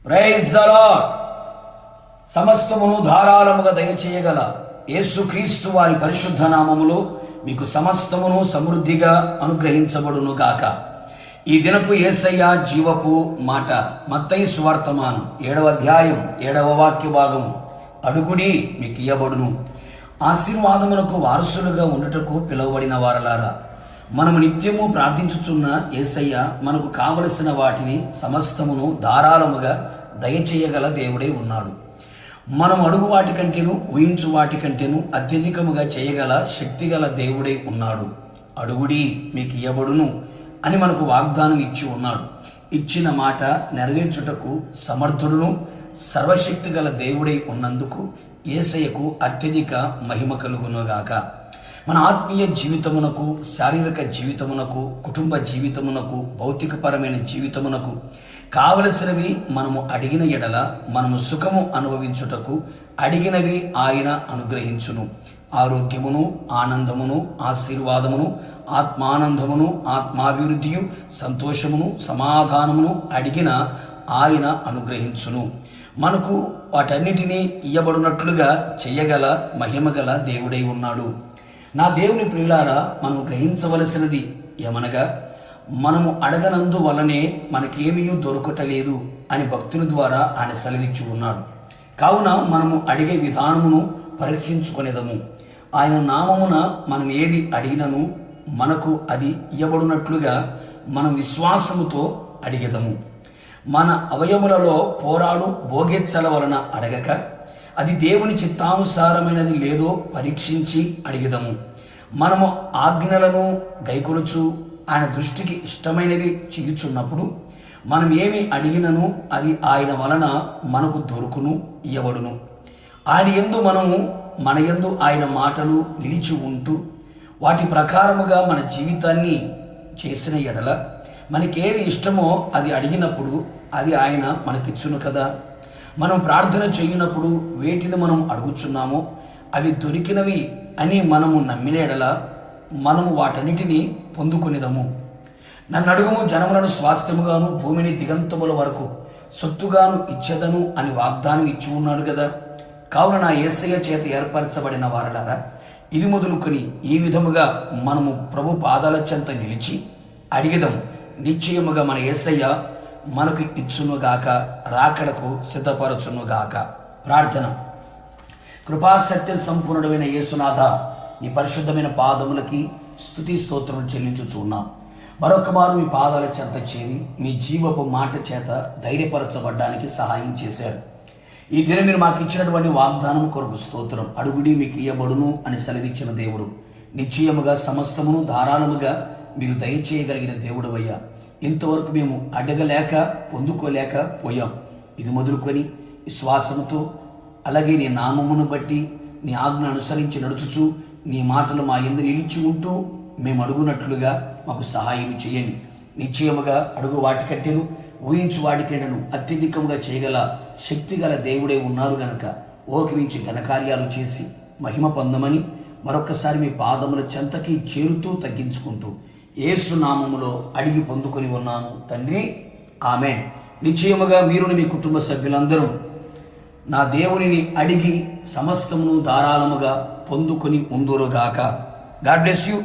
Praise the lord. సమస్తమును ధారాళముగా దయచేయగల యేసుక్రీస్తు వారి పరిశుద్ధ నామములో మీకు సమస్తమును సమృద్ధిగా అనుగ్రహించబడును గాక. ఈ దినపు యేసయ్య జీవపు మాట మత్తయి సువార్తమానం 7వ అధ్యాయం 7వ వాక్య భాగము. అడుగుడి మీకు ఇయ్యబడును. ఆశీర్వాదములకు వారసులుగా ఉండుటకు పిలువబడిన వారలారా, మనము నిత్యము ప్రార్థించుచున్న యేసయ్య మనకు కావలసిన వాటిని సమస్తమును ధారాళముగా దయచేయగల దేవుడే ఉన్నాడు. మనం అడుగు వాటి కంటేను ఊహించు వాటి కంటేను అత్యధికముగా చేయగల శక్తిగల దేవుడే ఉన్నాడు. అడుగుడి మీకు ఇయ్యబడును అని మనకు వాగ్దానం ఇచ్చి ఉన్నాడు. ఇచ్చిన మాట నెరవేర్చుటకు సమర్థుడును సర్వశక్తి గల దేవుడై ఉన్నందుకు యేసయ్యకు అత్యధిక మహిమ కలుగునుగాక. మన ఆత్మీయ జీవితమునకు, శారీరక జీవితమునకు, కుటుంబ జీవితమునకు, భౌతికపరమైన జీవితమునకు కావలసినవి మనము అడిగిన ఎడల మనము సుఖము అనుభవించుటకు అడిగినవి ఆయన అనుగ్రహించును. ఆరోగ్యమును, ఆనందమును, ఆశీర్వాదమును, ఆత్మానందమును, ఆత్మాభివృద్ధియు, సంతోషమును, సమాధానమును అడిగిన ఆయన అనుగ్రహించును. మనకు వాటన్నిటినీ ఇయ్యబడినట్లుగా చెయ్యగల మహిమగల దేవుడై ఉన్నాడు. నా దేవుని ప్రియులారా, మనం గ్రహించవలసినది ఏమనగా, మనము అడగనందు వలనే మనకేమీ దొరకటలేదు అని భక్తుల ద్వారా ఆయన సెలవిచ్చి ఉన్నాడు. కావున మనము అడిగే విధానమును పరీక్షించుకునేదము. ఆయన నామమున మనం ఏది అడిగినను మనకు అది ఇయ్యబడినట్లుగా మనం విశ్వాసముతో అడిగెదము. మన అవయములలో పోరాడు భోగెచ్చల వలన అడగక, అది దేవుని చిత్తానుసారమైనది లేదో పరీక్షించి అడిగెదము. మనము ఆజ్ఞలను గైకొనుచు ఆయన దృష్టికి ఇష్టమైనది చేయుచున్నప్పుడు మనం ఏమి అడిగినను అది ఆయన వలన మనకు దొరుకును, ఇయ్యబడును. ఆయన యందు మనము మన యందు ఆయన మాటలు నిలిచి ఉంటూ వాటి ప్రకారముగా మన జీవితాన్ని చేసిన ఎడల మనకేది ఇష్టమో అది అడిగినప్పుడు అది ఆయన మనకిచ్చును కదా. మనం ప్రార్థన చేయనప్పుడు వేటిని మనం అడుగుచున్నామో అవి దొరికినవి అని మనము నమ్మిన ఎడల మనము వాటన్నిటినీ పొందుకునేదము. నన్ను అడుగుము, జనములను స్వాస్థ్యముగాను భూమిని దిగంతముల వరకు సొత్తుగాను ఇచ్చేదను అని వాగ్దానం ఇచ్చి ఉన్నాడు కదా. కావున నా యేసయ్య చేత ఏర్పరచబడిన వారలారా, ఇది మొదలుకొని ఈ విధముగా మనము ప్రభు పాదాల చెంత నిలిచి అడిగెదం. నిశ్చయముగా మన యేసయ్య మనకు ఇచ్చునుగాక, రాకడకు సిద్ధపరచునుగాక. ప్రార్థన. కృపాసత్య సంపూర్ణుడైన యేసునాథ, నీ పరిశుద్ధమైన పాదములకి స్తుతి స్తోత్రం చెల్లించుచున్నాం. మరొక మారు మీ పాదాల చెంత చేరి మీ జీవపు మాట చేత ధైర్యపరచబడ్డానికి సహాయం చేశారు. ఈ దినం మీరు మాకు ఇచ్చినటువంటి వాగ్దానం కొరకు స్తోత్రం. అడుగుడి మీకు ఇయ్యబడును అని సెలవిచ్చిన దేవుడు, నిశ్చయముగా సమస్తమును ధారాళముగా మీరు దయచేయగలిగిన దేవుడు అయ్యా. ఇంతవరకు మేము అడగలేక పొందుకోలేక పోయాం. ఇది మొదలుకొని విశ్వాసంతో అలాగే నీ నామమును బట్టి నీ ఆజ్ఞ అనుసరించి నడుచుచు నీ మాటలు మా యందు నిలిచి ఉంటూ మేము అడుగునట్లుగా మాకు సహాయం చేయండి. నిశ్చయముగా అడుగు వాటికంటేను ఊహించు వాటికంటేను అత్యధికంగా చేయగల శక్తిగల దేవుడే ఉన్నారు గనక ఓకరించి ఘనకార్యాలు చేసి మహిమ పొందమని మరొకసారి మీ పాదముల చెంతకి చేరుతూ తగ్గించుకుంటూ యేసు నామములో అడిగి పొందుకొని ఉన్నాను తండ్రి, ఆమేన్. నిశ్చయముగా మీరుని మీ కుటుంబ సభ్యులందరూ నా దేవునిని అడిగి సమస్తమును ధారాళముగా పొందుకొని ఉందురుగాక. God bless you.